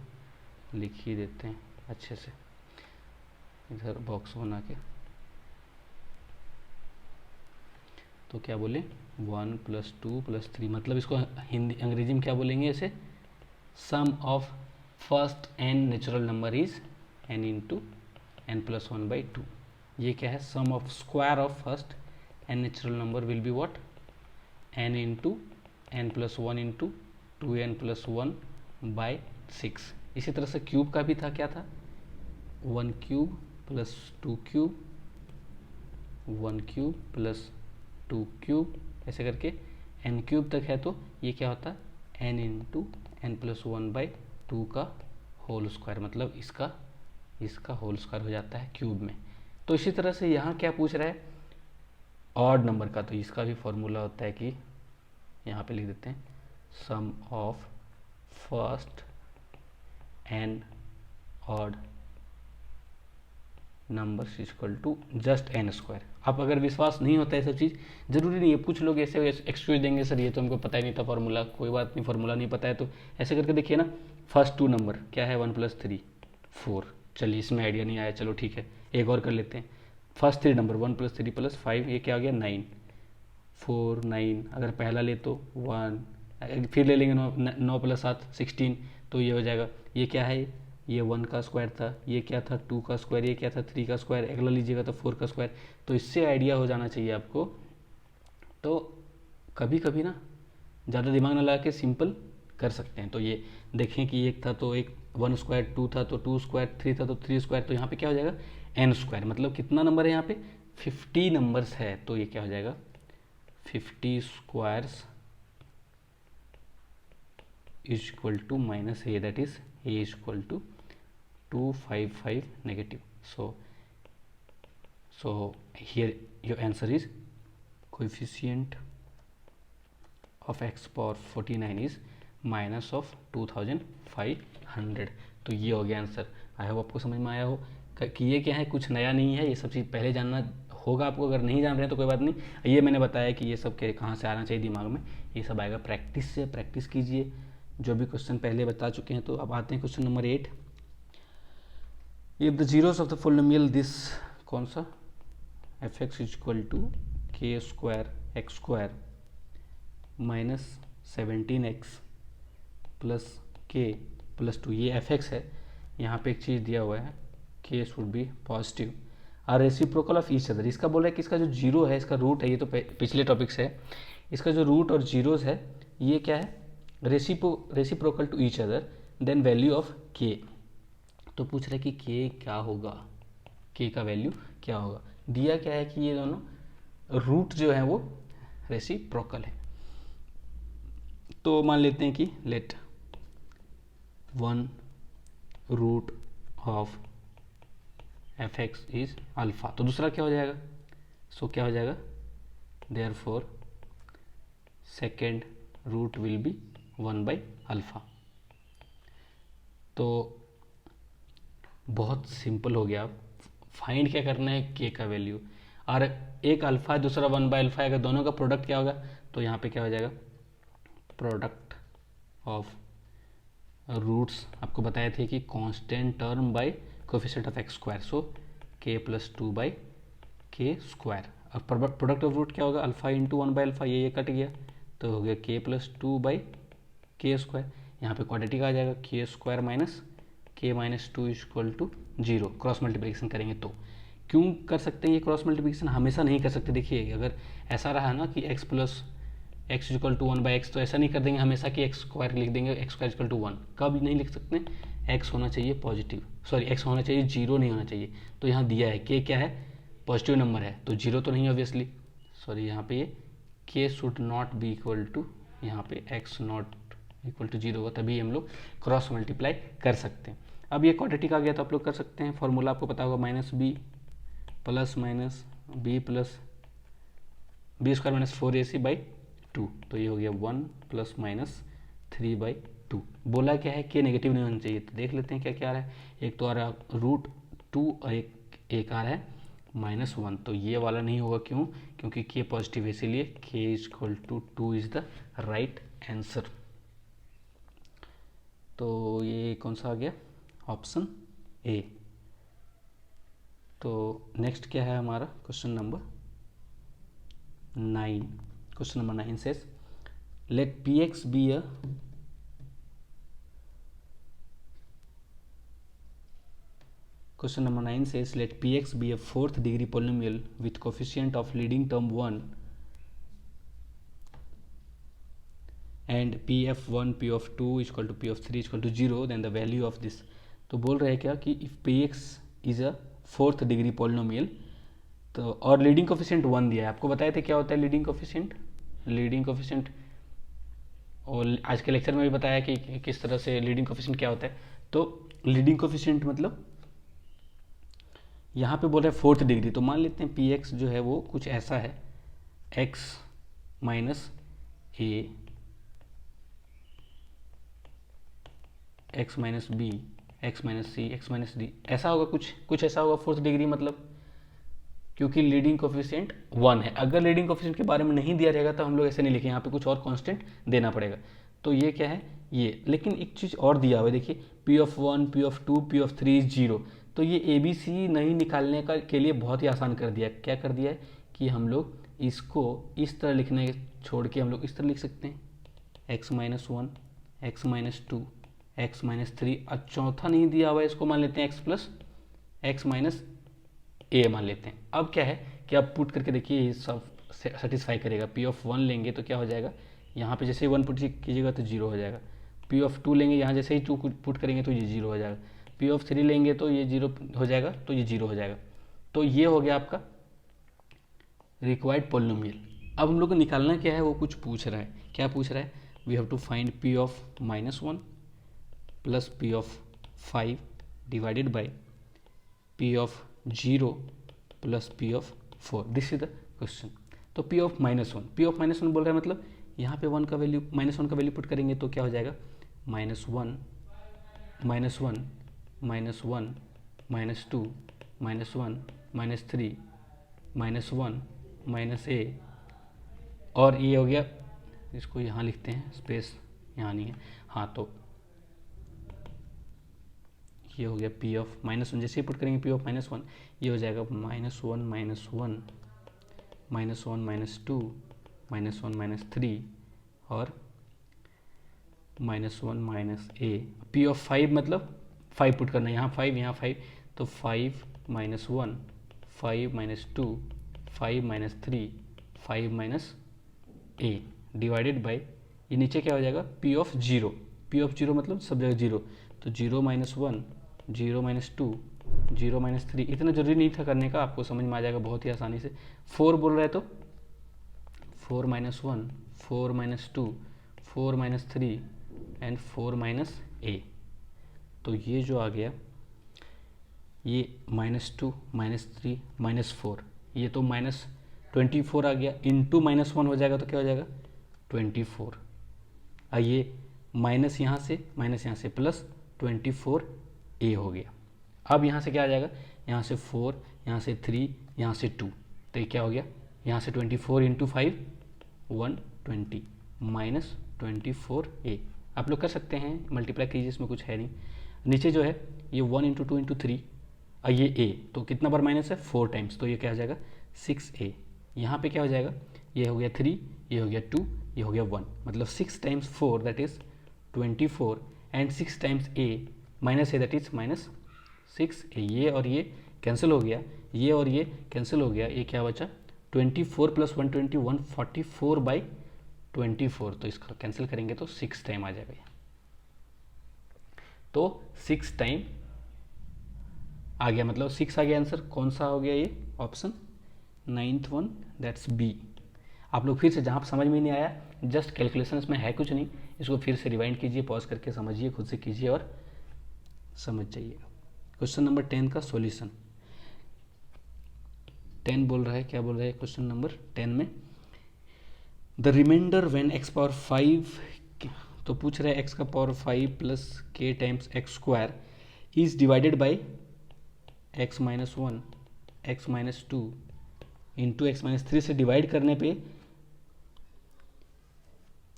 लिख ही देते हैं अच्छे से, इधर बॉक्स बना के। तो क्या बोले, 1 + 2 + 3, मतलब इसको हिंदी अंग्रेजी में क्या बोलेंगे इसे, sum of first n natural number is n × n+1/2। ये क्या है, sum of square of first n natural number will be what, n × n+1 × 2n + 1/6। इसी तरह से क्यूब का भी था, क्या था, 1³ + 2³ 1³ + 2³ ऐसे करके n³ तक है, तो ये क्या होता है, n × n+1/2 का होल स्क्वायर, मतलब इसका होल स्क्वायर हो जाता है क्यूब में। तो इसी तरह से यहाँ क्या पूछ रहा है, ऑड नंबर का, तो इसका भी फॉर्मूला होता है कि यहाँ पे लिख देते हैं, sum of first n odd numbers equal to just n²। अब अगर विश्वास नहीं होता है सब चीज़, जरूरी नहीं है, पूछ लोग ऐसे एक्सक्यूज देंगे, सर ये तो हमको पता ही नहीं था फॉर्मूला। कोई बात नहीं, फॉर्मूला नहीं पता है तो ऐसे करके देखिए ना, फर्स्ट 2 नंबर क्या है, 1 + 3 4। चलिए इसमें आइडिया नहीं आया, चलो ठीक है, एक और कर लेते हैं। फर्स्ट 3 नंबर 1 + 3 + 5, ये क्या आ गया 9 4 9। अगर पहला ले तो 1, फिर ले लेंगे 9 + 7 16, तो ये हो जाएगा, ये क्या है, ये 1 का स्क्वायर था, ये क्या था 2 का स्क्वायर, ये क्या था 3 का स्क्वायर, अगला लीजिएगा तो 4 का स्क्वायर। तो इससे आइडिया हो जाना चाहिए आपको। तो कभी कभी ना ज़्यादा दिमाग ना लगा के सिंपल कर सकते हैं। तो ये देखें कि एक था तो एक 1², 2 था तो 2², 3 था तो 3², तो यहाँ पे क्या हो जाएगा n², मतलब कितना नंबर है यहाँ पे 50 नंबर्स है। तो ये क्या हो जाएगा 50 squares is equal to -a, that is a is equal to 255 negative. So here your answer is coefficient of x power 49 is minus of 2500। तो ये हो गया आंसर। आई होप आपको समझ में आया हो कि ये क्या है, कुछ नया नहीं है, ये सब चीज़ पहले जानना होगा आपको। अगर नहीं जान रहे हैं तो कोई बात नहीं, ये मैंने बताया कि ये सब कहाँ से आना चाहिए दिमाग में, ये सब आएगा प्रैक्टिस से। प्रैक्टिस कीजिए, जो भी क्वेश्चन पहले बता चुके हैं। तो अब आते हैं question number 8। If the zeros of the polynomial this, कौन सा, f(x) is equal to k² x² -17x plus k plus 2, ये f(x) है। यहाँ पे एक चीज़ दिया हुआ है, k should be positive are reciprocal of each other. इसका बोला है कि इसका जो जीरो है, इसका रूट है, ये तो पिछले टॉपिक से है, इसका जो रूट और जीरोस है ये क्या है, reciprocal to each other, then value of k। तो पूछ रहा है कि k क्या होगा, k का वैल्यू क्या होगा। दिया क्या है कि ये दोनों रूट जो है वो रेसिप्रोकल है। तो मान लेते हैं कि let 1 root of f(x) is alpha. तो दूसरा क्या हो जाएगा, सो क्या हो जाएगा, therefore second root will be 1/α। तो बहुत सिंपल हो गया। फाइंड क्या करना है, k का वैल्यू, और एक अल्फा है दूसरा 1/α है, अगर दोनों का प्रोडक्ट क्या होगा, तो यहाँ पे क्या हो जाएगा, प्रोडक्ट ऑफ रूट्स आपको बताए थे कि constant term by coefficient of x², so k + 2/k²। अब प्रोडक्ट ऑफ रूट क्या होगा, अल्फा × 1/α, ये कट गया, तो हो गया k प्लस 2/k²। यहाँ पे क्वाड्रेटिक आ जाएगा k² minus k minus 2 equal to 0। Cross multiplication करेंगे तो क्यों कर सकते हैं ये क्रॉस मल्टीप्लिकेशन, हमेशा नहीं कर सकते। देखिए अगर ऐसा रहा ना कि x plus x equal to 1/x, तो ऐसा नहीं कर देंगे हमेशा कि x² लिख देंगे x² इक्वल टू 1। कब नहीं लिख सकते, x होना चाहिए पॉजिटिव, सॉरी x होना चाहिए 0 नहीं होना चाहिए। तो यहाँ दिया है k क्या है, पॉजिटिव नंबर है, तो 0 तो नहीं ऑब्वियसली, सॉरी यहाँ पे ये k should not be equal to, यहाँ पे x नॉट इक्वल टू 0 होगा, तभी हम लोग क्रॉस मल्टीप्लाई कर सकते हैं। अब ये क्वाड्रेटिक आ गया तो आप लोग कर सकते हैं, फॉर्मूला आपको पता होगा -b plus minus b plus b² minus 4ac/2। तो ये हो गया 1 प्लस माइनस 3/2। बोला क्या है कि नेगेटिव नहीं होना चाहिए, तो देख लेते हैं क्या क्या आ रहा है। एक तो आ रहा है √2 और एक आ रहा है -1। तो ये वाला नहीं होगा, क्यों, क्योंकि k पॉजिटिव है, इसीलिए k equal to 2 is the right answer. तो ये कौन सा आ गया, ऑप्शन ए। तो नेक्स्ट क्या है हमारा question number 9। Question number 9 says let px be a question number 9 says let px be a fourth degree polynomial with coefficient of leading term 1 and p(f1) p(2) is equal to p(3) is equal to 0, then the value of this। तो बोल रहे हैं क्या कि if px is a fourth degree polynomial, तो और लीडिंग कोफिशिएंट 1 दिया है। आपको बताए थे क्या होता है लीडिंग कोफिशिएंट, और आज के लेक्चर में भी बताया कि किस तरह से लीडिंग कोफिशिएंट क्या होता है। तो लीडिंग कोफिशिएंट मतलब यहाँ पे बोल रहे हैं फोर्थ डिग्री, तो मान लेते हैं पी एक्स जो है वो कुछ ऐसा है, x minus A, x minus B, x minus C, x minus D, ऐसा होगा, कुछ ऐसा होगा फोर्थ डिग्री मतलब, क्योंकि लीडिंग कोफिशिएंट 1 है। अगर लीडिंग कोफिशिएंट के बारे में नहीं दिया रहेगा तो हम लोग ऐसे नहीं लिखे, यहाँ पे कुछ और कांस्टेंट देना पड़ेगा। तो ये क्या है ये, लेकिन एक चीज़ और दिया हुआ है, देखिए p(1), p(2), p(3) 0। तो ये ABC नहीं निकालने के लिए बहुत ही आसान कर दिया। क्या कर दिया है कि हम लोग इसको इस तरह लिखने छोड़ के हम लोग इस तरह लिख सकते हैं, x minus 1, x minus 2, x minus 3, और चौथा नहीं दिया हुआ है, इसको मान लेते हैं x प्लस x माइनस ए मान लेते हैं। अब क्या है कि आप पुट करके देखिए ये सब सेटिस्फाई करेगा। p(1) लेंगे तो क्या हो जाएगा, यहाँ पे जैसे ही 1 पुट कीजिएगा तो 0 हो जाएगा। p(2) लेंगे, यहाँ जैसे ही 2 पुट करेंगे तो ये 0 हो जाएगा। p(3) लेंगे तो ये 0 हो जाएगा, तो ये 0 हो जाएगा। तो ये हो गया आपका रिक्वायर्ड पॉलिनोमियल। अब हम लोग को निकालना क्या है, वो कुछ पूछ रहा है। क्या पूछ रहा है, we have to find p(-1) plus p(5) divided by p(0) plus p(4). This is the question. तो p(-1) बोल रहा है, मतलब यहाँ पे 1 का वैल्यू -1 का वैल्यू पुट करेंगे तो क्या हो जाएगा, -1 -1 -1 -1 -2 -1 -3 -1 -a, और ये हो गया, इसको यहाँ लिखते हैं, स्पेस यहाँ नहीं है, हाँ, तो ये हो गया p(-1), जैसे ही पुट करेंगे p(-1), ये हो जाएगा -1 -1 -1 -2 -1 -3 और -1 -a। p(5) मतलब 5 पुट करना है, यहाँ 5 यहाँ 5, तो 5 -1 5 -2 5 -3 5 -a डिवाइडेड बाई, ये नीचे क्या हो जाएगा, p(0) मतलब सब जगह 0, तो 0 -1 0 -2 0 -3। इतना जरूरी नहीं था करने का, आपको समझ में आ जाएगा बहुत ही आसानी से। 4 बोल रहा है तो 4 -1 4 -2 4 -3 एंड 4 -a। तो ये जो आ गया, ये -2 -3 -4, ये तो -24 आ गया, इंटू -1 हो जाएगा तो क्या हो जाएगा 24। और ये माइनस यहाँ से प्लस 24a हो गया। अब यहाँ से क्या आ जाएगा, यहाँ से 4, यहाँ से 3, यहाँ से 2, तो ये क्या हो गया, यहाँ से 24 इंटू 5 120 माइनस 24a। आप लोग कर सकते हैं, मल्टीप्लाई कीजिए, इसमें कुछ है नहीं। नीचे जो है ये 1 इंटू 2 इंटू 3 और ये a, तो कितना बार माइनस है, 4 टाइम्स, तो ये क्या हो जाएगा 6a। यहाँ पे क्या हो जाएगा, ये हो गया 3, ये हो गया 2, ये हो गया 1, मतलब 6 times 4 that is 24 and 6 times a minus A that is minus 6a। ये और ये कैंसिल हो गया, ये और ये कैंसिल हो गया, ये क्या बचा 24 प्लस 120 144 बाई 24, तो इसका कैंसिल करेंगे तो 6 टाइम आ जाएगा ये, तो 6 टाइम आ गया, मतलब 6 आ गया आंसर। कौन सा हो गया ये option 9th one, that's B. आप लोग फिर से जहाँ समझ में नहीं आया, जस्ट कैलकुलेशन इसमें है कुछ नहीं, इसको फिर से रिवाइंड कीजिए, पॉज करके समझिए, खुद से कीजिए और समझ जाइएगा। क्वेश्चन नंबर 10 का सॉल्यूशन 10 बोल रहा है, क्या बोल रहा है क्वेश्चन नंबर 10 में, the reminder when x power 5, तो पूछ रहा है x का power 5 plus k times x square is divided by x minus 1 x minus 2 into x minus 3 से डिवाइड करने पे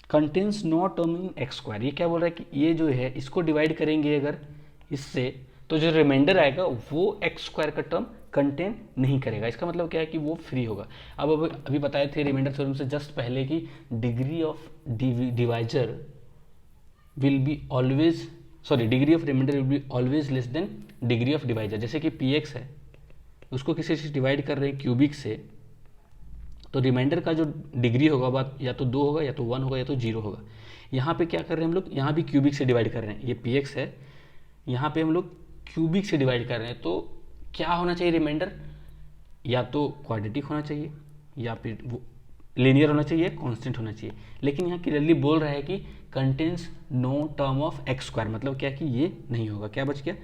contains no term in x square. ये क्या बोल रहा है कि ये जो है इसको डिवाइड करेंगे अगर इससे, तो जो रिमाइंडर आएगा वो एक्स स्क्वायर का टर्म कंटेन नहीं करेगा। इसका मतलब क्या है कि वो फ्री होगा। अब अभी बताए थे रिमाइंडर थ्योरम से जस्ट पहले कि degree of divisor will be always, sorry degree of reminder will be always less than degree of divisor. जैसे कि पी एक्स है, उसको किसी से डिवाइड कर रहे हैं क्यूबिक से, तो रिमाइंडर का जो डिग्री होगा बात या तो 2 होगा या तो 1 होगा या तो 0 होगा। यहाँ पे क्या कर रहे हैं हम लोग, यहाँ भी क्यूबिक से डिवाइड कर रहे हैं, ये पी एक्स है, यहाँ पे हम लोग क्यूबिक से डिवाइड कर रहे हैं, तो क्या होना चाहिए रिमाइंडर, या तो क्वाड्रेटिक होना चाहिए या फिर वो लीनियर होना चाहिए, कांस्टेंट होना चाहिए। लेकिन यहाँ क्लियरली बोल रहा है कि contains no term of x square, मतलब क्या कि ये नहीं होगा। क्या बच गया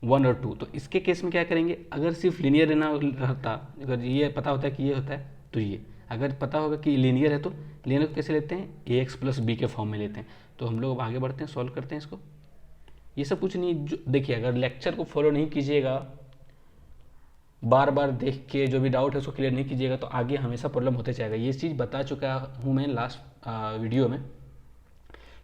1 और 2। तो इसके केस में क्या करेंगे, अगर सिर्फ लीनियर रहता, अगर ये पता होता है कि ये होता है तो ये, अगर पता होगा कि लीनियर है तो लीनियर को कैसे लेते हैं, ए एक्स प्लस बी के फॉर्म में लेते हैं। तो हम लोग आगे बढ़ते हैं, सॉल्व करते हैं इसको। ये सब कुछ नहीं, जो देखिए अगर लेक्चर को फॉलो नहीं कीजिएगा, बार बार देख के जो भी डाउट है उसको क्लियर नहीं कीजिएगा, तो आगे हमेशा प्रॉब्लम होते जाएगा। ये चीज़ बता चुका हूँ मैं लास्ट वीडियो में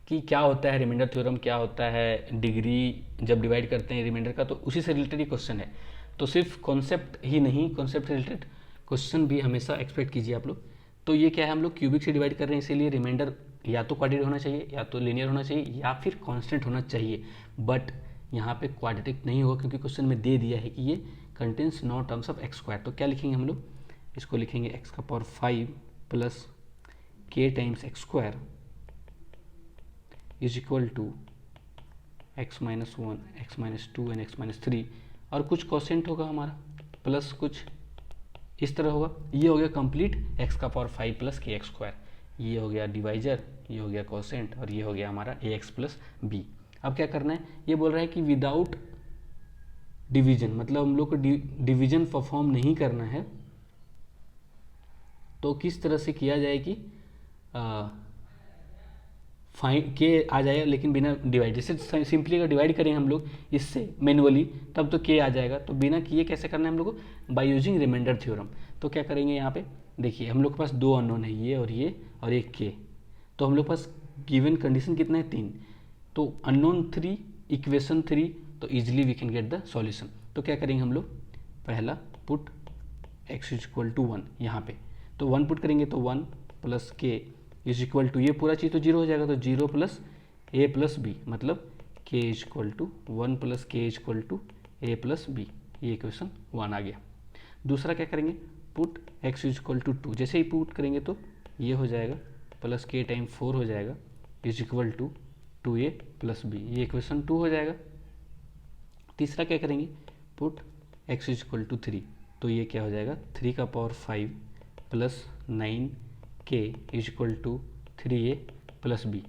कि क्या होता है रिमाइंडर थ्योरम, क्या होता है डिग्री जब डिवाइड करते हैं रिमाइंडर का, तो उसी से रिलेटेड ही क्वेश्चन है। तो सिर्फ कॉन्सेप्ट ही नहीं, कॉन्सेप्ट से रिलेटेड क्वेश्चन भी हमेशा एक्सपेक्ट कीजिए आप लोग। तो ये क्या है, हम लोग क्यूबिक से डिवाइड कर रहे हैं, इसीलिए रिमाइंडर या तो क्वाड्रेटिक होना चाहिए, या तो लीनियर होना चाहिए, या फिर कांस्टेंट होना चाहिए। बट यहाँ पे क्वाड्रेटिक नहीं होगा क्योंकि क्वेश्चन में दे दिया है कि ये contains no terms of x square. तो क्या लिखेंगे हम लोग, इसको लिखेंगे एक्स का power 5 plus k times x square is equal to x minus 1 x minus 2 and x minus 3, और कुछ कोसेंट होगा हमारा प्लस कुछ इस तरह होगा। ये हो गया कंप्लीट एक्स का पावर 5 प्लस के एक्स स्क्वायर, ये हो गया डिवाइजर, ये हो गया कोसेंट, और ये हो गया हमारा ए एक्स प्लस बी। अब क्या करना है, ये बोल रहा है कि विदाउट डिवीजन, मतलब हम लोग को डिवीजन परफॉर्म नहीं करना है। तो किस तरह से किया जाए कि फाइन के आ जाएगा लेकिन बिना डिवाइड, जैसे सिंपली अगर डिवाइड करेंगे हम लोग इससे मैनुअली तब तो के आ जाएगा, तो बिना किए कैसे करना है हम लोग को, बाय यूजिंग रिमाइंडर थ्योरम। तो क्या करेंगे यहाँ पे देखिए, हम लोग के पास 2 अननोन है, ये और एक के, तो हम लोग के पास गिवन कंडीशन कितना है 3, तो अननोन 3 इक्वेशन 3, तो easily we can get the solution. तो क्या करेंगे हम लोग, पहला put x is equal to 1 यहाँ पे, तो 1 पुट करेंगे तो 1 plus k is equal to, ये पूरा चीज़ तो 0 हो जाएगा, तो 0 प्लस ए प्लस बी, मतलब k is equal to 1 plus k is equal to a plus b, ये इक्वेशन 1 आ गया। दूसरा क्या करेंगे, put x is equal to 2, जैसे ही पुट करेंगे तो ये हो जाएगा प्लस के टाइम 4 हो जाएगा is equal to 2a plus b, ये इक्वेशन 2 हो जाएगा। तीसरा क्या करेंगे, put x is equal to 3, तो ये क्या हो जाएगा 3 का power 5 plus 9 k is equal to 3a plus b.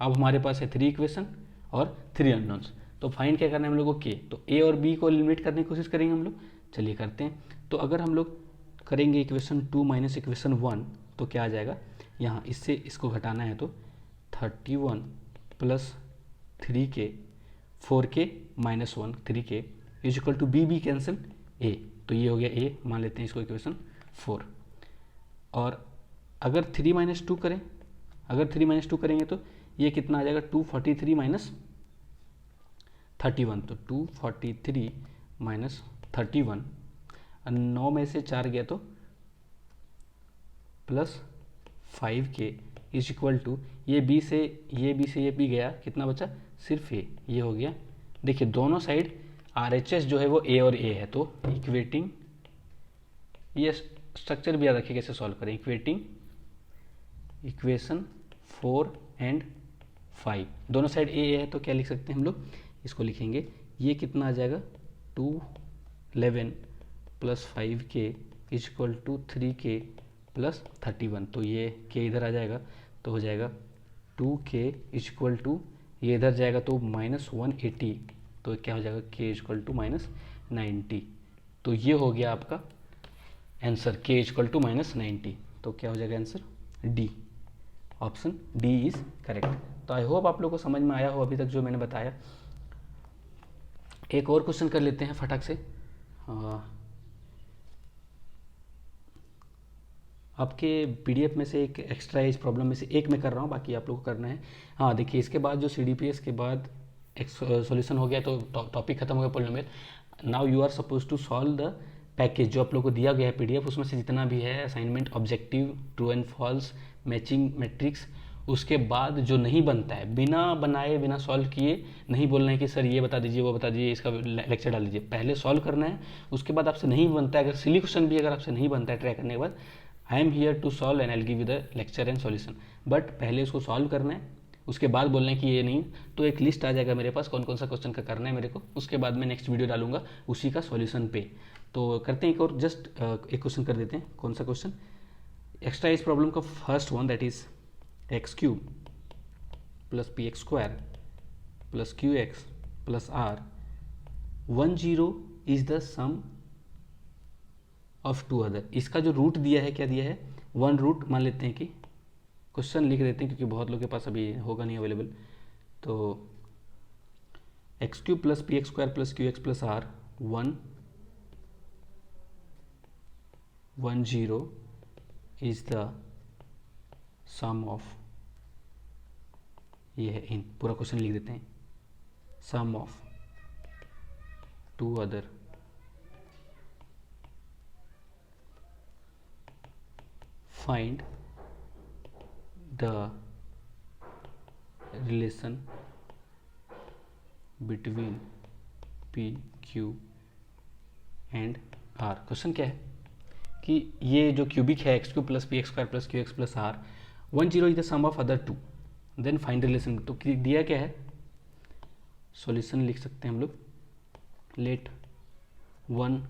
अब हमारे पास है 3 इक्वेशन और 3 अननोन्स, तो फाइंड क्या करना है हम लोग को के, तो a और b को एलिमिनेट करने की कोशिश करेंगे हम लोग, चलिए करते हैं। तो अगर हम लोग करेंगे इक्वेशन 2 माइनस इक्वेशन 1, तो क्या आ जाएगा, यहाँ इससे इसको घटाना है तो 31 plus 3k 4k minus 1 3k is equal to b cancel a, तो ये हो गया a, मान लेते हैं इसको इक्वेशन 4। और अगर 3 माइनस 2 करें, अगर 3 माइनस 2 करेंगे तो ये कितना आ जाएगा 243 माइनस 31, तो 243 माइनस 31, 9 में से 4 गया तो plus 5k is equal to ये बी से ये बी गया, कितना बचा, सिर्फ ये हो गया। देखिए दोनों साइड आर एच एस जो है वो ए और ए है, तो इक्वेटिंग, ये स्ट्रक्चर भी याद रखिए कैसे सॉल्व करें। इक्वेटिंग इक्वेशन 4 एंड 5, दोनों साइड ए है तो क्या लिख सकते हैं हम लोग, इसको लिखेंगे, ये कितना आ जाएगा 211 plus 5k is equal to 3k plus 31, तो ये k इधर आ जाएगा तो हो जाएगा 2k इज इक्वल टू, ये इधर जाएगा तो -180, तो क्या हो जाएगा k इज इक्वल टू -90, तो ये हो गया आपका answer k is equal to -90, तो क्या हो जाएगा answer D, option D is correct. तो आई होप आप लोगों को समझ में आया हो अभी तक जो मैंने बताया। एक और क्वेश्चन कर लेते हैं फटाक से। आपके पीडीएफ में से एक एक्स्ट्रा एज प्रॉब्लम में से एक मैं कर रहा हूँ, बाकी आप लोग को करना है। हाँ देखिए, इसके बाद जो CDPS के बाद एक सॉल्यूशन हो गया तो टॉपिक खत्म हो गया polynomial. Now you are suppose to solve the package जो आप लोग को दिया गया है पीडीएफ, उसमें से जितना भी है assignment, objective, true and false, matching matrix, उसके बाद जो नहीं बनता है बिना बनाए बिना सॉल्व किए नहीं बोलना है कि सर ये बता दीजिए वो बता दीजिए इसका लेक्चर डाल दीजिए, पहले सॉल्व करना है। उसके बाद आपसे नहीं बनता है, अगर सिली क्वेश्चन भी अगर आपसे नहीं बनता है ट्राई करने के बाद, I am here to solve and I will give you the lecture and solution, but पहले उसको सॉल्व करना है, उसके बाद बोलना है कि ये नहीं। तो एक लिस्ट आ जाएगा मेरे पास कौन कौन सा क्वेश्चन का करना है मेरे को, उसके बाद मैं नेक्स्ट वीडियो डालूंगा उसी का सॉल्यूशन पे। तो करते हैं एक और, जस्ट एक क्वेश्चन कर देते हैं। कौन सा क्वेश्चन, एक्स्ट्रा एज प्रॉब्लम का first one, that is x cube plus p x square plus q x plus r 10 is the sum of two other. इसका जो रूट दिया है क्या दिया है, 1 रूट मान लेते हैं कि, क्वेश्चन लिख देते हैं क्योंकि बहुत लोगों के पास अभी होगा नहीं अवेलेबल। तो x cube plus p x square plus q x plus r 10 is the sum of, ये है इन, पूरा क्वेश्चन लिख देते हैं, sum of two other find the relation between p q and r. Question क्या है कि ये जो क्यूबिक है x cube plus p x square plus q x plus r 10 is the sum of other two, then find relation. तो दिया क्या है, सॉल्यूशन लिख सकते हैं हम लोग, लेट 1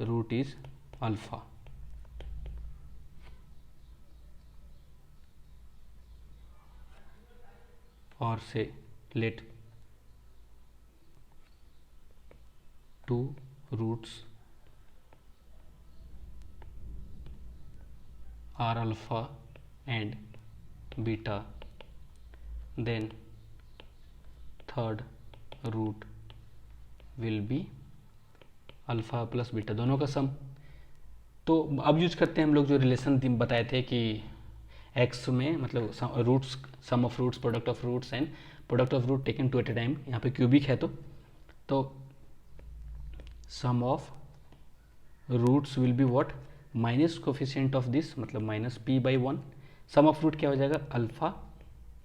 रूट इज अल्फा, और से let 2 roots are alpha and beta, then third root will be alpha plus beta, दोनों का सम। तो अब यूज करते हैं हम लोग जो रिलेशन बताए थे कि एक्स में मतलब roots, sum of roots, product of roots and product of root taken 2 at a time, यहाँ पे क्यूबिक है तो sum of roots will be what, minus coefficient of this मतलब minus p by 1, sum of root क्या हो जाएगा अल्फा,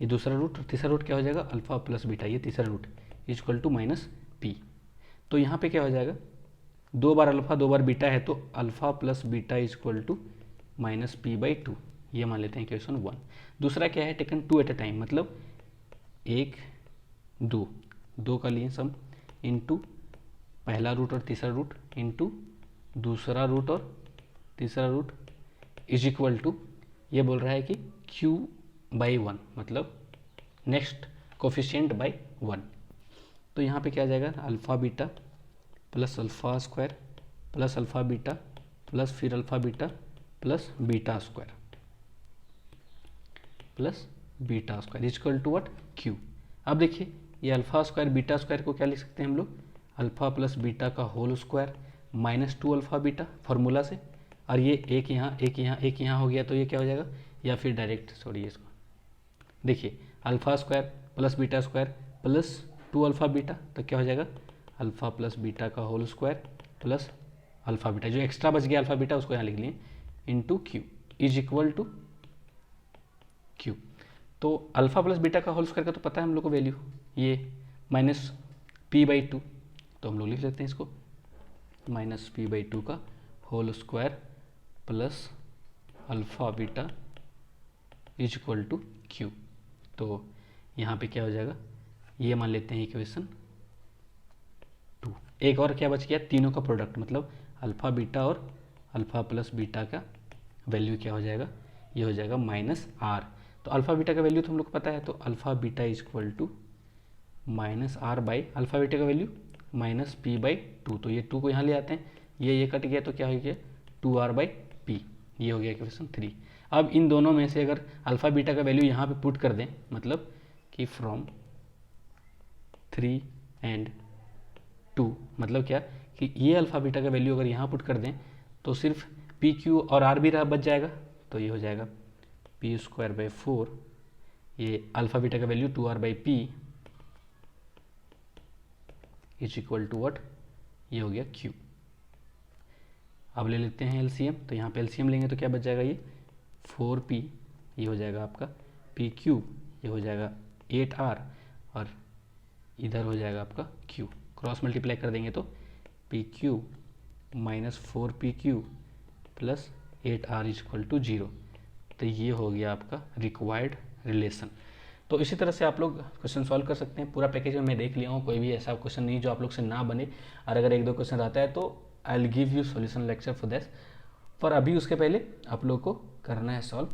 ये दूसरा रूट, और तीसरा रूट क्या हो जाएगा अल्फा प्लस बीटा, ये तीसरा root is equal to minus p. तो यहाँ पे क्या हो जाएगा, 2 बार अल्फा 2 बार बीटा है तो alpha plus beta is equal to minus p by 2, ये मान लेते हैं इक्वेशन 1। दूसरा क्या है, टेकन 2 एट अ टाइम, मतलब 1 2 का लिए सम इनटू पहला रूट और तीसरा रूट इनटू दूसरा रूट और तीसरा रूट इज इक्वल टू, ये बोल रहा है कि q बाई 1 मतलब नेक्स्ट कोफिशिएंट बाई 1। तो यहाँ पे क्या आ जाएगा, alpha beta plus alpha square plus alpha beta plus फिर alpha beta plus beta square plus beta square is equal to what, q। अब देखिए ये अल्फ़ा स्क्वायर बीटा स्क्वायर को क्या लिख सकते हैं हम लोग, अल्फ़ा प्लस बीटा का whole square minus 2 alpha beta formula से, और ये एक यहाँ एक यहाँ एक यहाँ हो गया तो ये क्या हो जाएगा, या फिर डायरेक्ट छोड़िए इसको, देखिए alpha square plus beta square plus 2 alpha beta, तो क्या हो जाएगा अल्फ़ा प्लस बीटा का whole square plus alpha beta, जो एक्स्ट्रा बच गया अल्फ़ा बीटा उसको यहाँ लिख लिए, into q is equal to q. तो अल्फा प्लस बीटा का होल स्क्वायर का तो पता है हम लोग को वैल्यू, ये माइनस p/2, तो हम लोग लिख लेते हैं इसको माइनस p/2 का whole square plus alpha beta is equal to q. तो यहाँ पे क्या हो जाएगा, ये मान लेते हैं इक्वेशन 2। एक और क्या बच गया, तीनों का प्रोडक्ट, मतलब अल्फा बीटा और अल्फा प्लस बीटा का वैल्यू क्या हो जाएगा, ये हो जाएगा माइनस आर। तो अल्फा बीटा का वैल्यू तो हम लोग को पता है, तो alpha beta is equal to minus R by alpha beta का वैल्यू माइनस p/2। तो ये 2 को यहाँ ले आते हैं, ये कट गया तो क्या हो गया 2r/p, ये हो गया इक्वेशन 3। अब इन दोनों में से अगर अल्फा बीटा का वैल्यू यहाँ पे पुट कर दें, मतलब कि फ्रॉम 3 and 2, मतलब क्या कि ये अल्फा बीटा का वैल्यू अगर यहाँ पुट कर दें तो सिर्फ पी क्यू और आर भी बच जाएगा, तो ये हो जाएगा p²/4, ये अल्फा बीटा का value 2r/p is equal to what, ये हो गया q। अब ले लेते हैं एलसीएम, तो यहाँ पे एलसीएम लेंगे तो क्या बच जाएगा, ये 4p, ये हो जाएगा आपका pq, ये हो जाएगा 8r, और इधर हो जाएगा आपका q। क्रॉस मल्टीप्लाई कर देंगे तो pq minus 4pq plus 8r is equal to 0। तो ये हो गया आपका रिक्वायर्ड रिलेशन। तो इसी तरह से आप लोग क्वेश्चन सॉल्व कर सकते हैं। पूरा पैकेज में मैं देख लिया हूँ, कोई भी ऐसा क्वेश्चन नहीं जो आप लोग से ना बने, और अगर 1-2 क्वेश्चन आता है तो आई will give you solution lecture for that. पर अभी उसके पहले आप लोग को करना है सॉल्व